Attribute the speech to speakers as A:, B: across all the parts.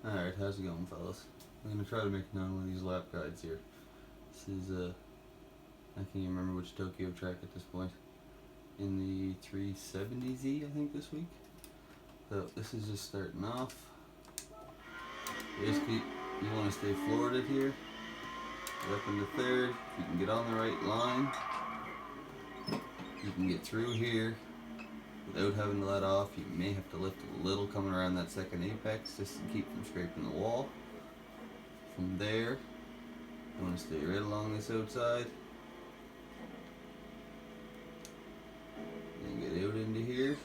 A: Alright, how's it going, fellas? I'm gonna try to make another one of these lap guides here. This is, I can't even remember which Tokyo track at this point. In the 370Z, I think, this week. So, this is just starting off. Basically, you want to stay floored at here. Get up into third. If you can get on the right line, you can get through here without having to let off. You may have to lift a little coming around that second apex just to keep from scraping the wall. From there, you want to stay right along this outside and get out into here.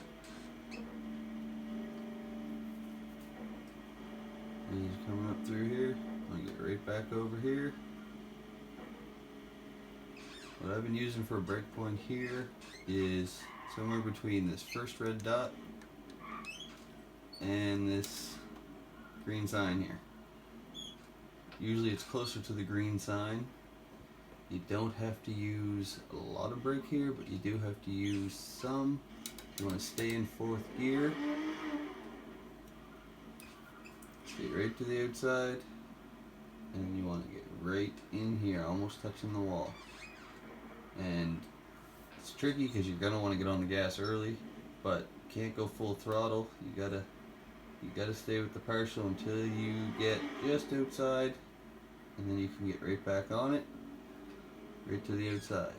A: And he's coming up through here. I'm going to get right back over here. What I've been using for a breakpoint here is somewhere between this first red dot and this green sign here. Usually it's closer to the green sign. You don't have to use a lot of brake here, but you do have to use some. You want to stay in fourth gear. Stay right to the outside. And you want to get right in here, almost touching the wall. And it's tricky because you're gonna want to get on the gas early, but can't go full throttle. You gotta stay with the partial until you get just outside, and then you can get right back on it, right to the outside.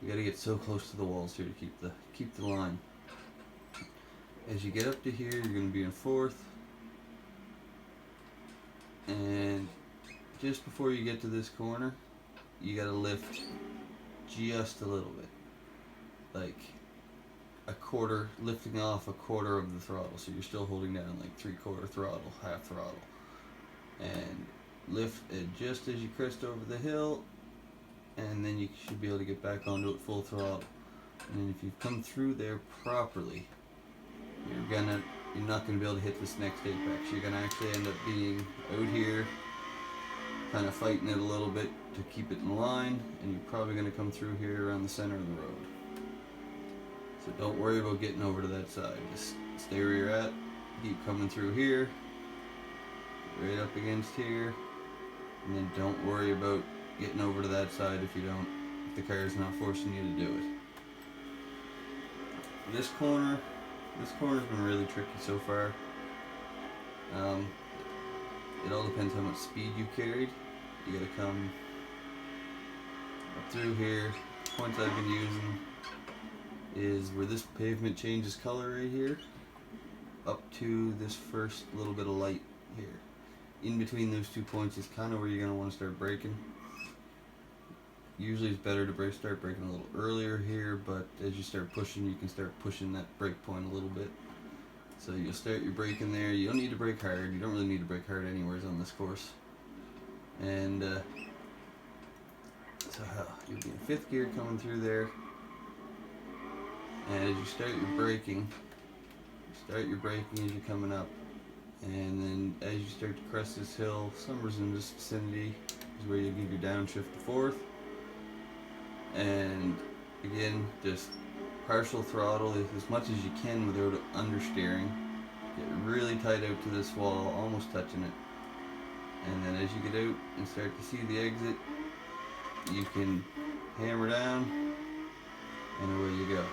A: You gotta get so close to the walls here to keep the line. As you get up to here, you're gonna be in fourth, and just before you get to this corner, you gotta lift just a little bit, like a quarter, lifting off a quarter of the throttle, so you're still holding down like 3/4 throttle, half throttle, and lift it just as you crest over the hill, and then you should be able to get back onto it full throttle. And if you've come through there properly, you're not gonna be able to hit this next apex. You're gonna actually end up being out here, kind of fighting it a little bit to keep it in line, and you're probably going to come through here around the center of the road. So don't worry about getting over to that side. Just stay where you're at, keep coming through here, right up against here, and then don't worry about getting over to that side if the car is not forcing you to do it. This corner's been really tricky so far. It all depends how much speed you carried. You gotta come up through here. Points I've been using is where this pavement changes color right here, up to this first little bit of light here. In between those 2 points is kind of where you're gonna want to start braking. Usually it's better to start braking a little earlier here, but as you start pushing, you can start pushing that brake point a little bit. So you'll start your braking there. You don't need to brake hard. You don't really need to brake hard anywhere on this course. And so you'll be in fifth gear coming through there. And as you start your braking as you're coming up. And then as you start to crest this hill, somewhere in this vicinity is where you give your downshift to fourth. And again, just partial throttle as much as you can without understeering. Get really tight out to this wall, almost touching it. And then as you get out and start to see the exit, you can hammer down, and away you go.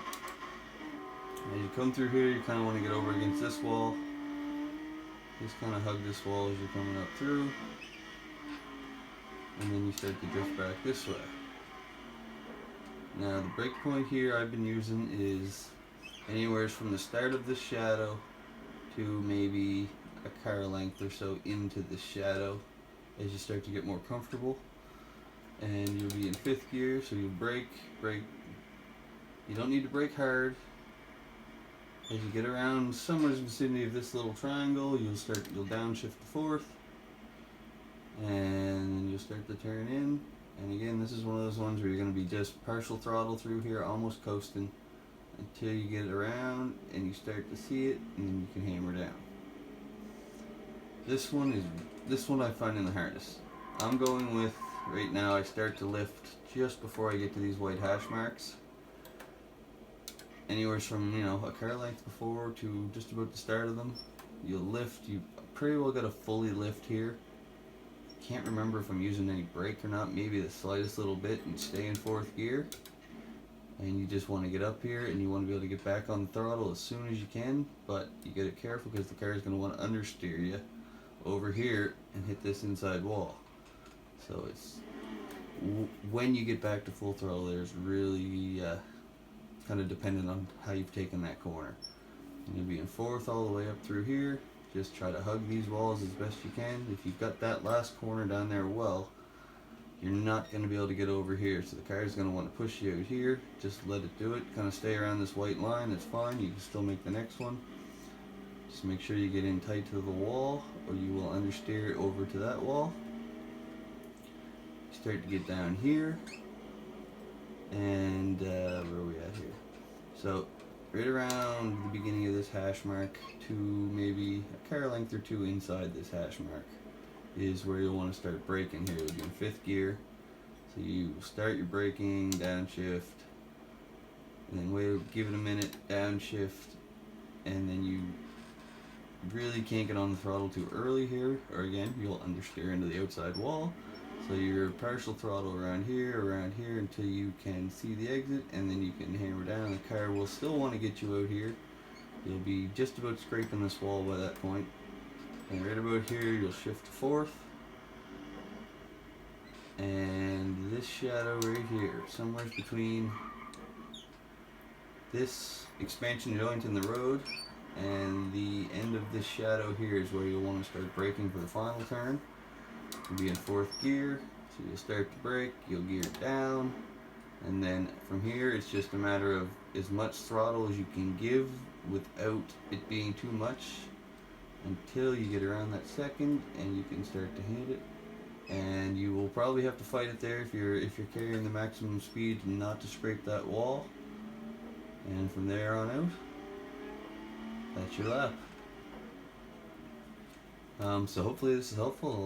A: As you come through here, you kind of want to get over against this wall. Just kind of hug this wall as you're coming up through. And then you start to drift back this way. Now the brake point here I've been using is anywhere from the start of this shadow to maybe a car length or so into the shadow as you start to get more comfortable. And you'll be in fifth gear, so you'll brake. You don't need to brake hard. As you get around somewhere in the vicinity of this little triangle, you'll downshift to fourth, and then you'll start to turn in. And again, this is one of those ones where you're going to be just partial throttle through here, almost coasting, until you get around and you start to see it, and then you can hammer down. This one I find the hardest. I'm going with, right now I start to lift just before I get to these white hash marks. Anywhere from, a car length before to just about the start of them. You'll lift, you pretty well got a fully lift here. Can't remember if I'm using any brake or not, maybe the slightest little bit, and stay in 4th gear. And you just want to get up here and you want to be able to get back on the throttle as soon as you can, but you gotta be careful because the car is going to want to understeer you over here and hit this inside wall. So it's when you get back to full throttle, there's really kind of dependent on how you've taken that corner. And you'll be in 4th all the way up through here. Just try to hug these walls as best you can. If you've got that last corner down there well, you're not going to be able to get over here. So the car is going to want to push you out here. Just let it do it. Kind of stay around this white line. It's fine. You can still make the next one. Just make sure you get in tight to the wall or you will understeer over to that wall. Start to get down here. And where are we at here? So right around the beginning of this hash mark to maybe a car length or 2 inside this hash mark is where you'll want to start braking here. You'll be in 5th gear. So you start your braking, downshift, and then wait, give it a minute, downshift, and then you really can't get on the throttle too early here, or again, you'll understeer into the outside wall. So your partial throttle around here until you can see the exit, and then you can hammer down. The car will still want to get you out here. You'll be just about scraping this wall by that point. And right about here, you'll shift to 4th. And this shadow right here, somewhere between this expansion joint in the road and the end of this shadow here is where you'll want to start braking for the final turn. You'll be in 4th gear, so you'll start to brake, you'll gear down, and then from here it's just a matter of as much throttle as you can give without it being too much until you get around that second and you can start to hit it. And you will probably have to fight it there if you're carrying the maximum speed not to scrape that wall. And from there on out, that's your lap. So hopefully this is helpful.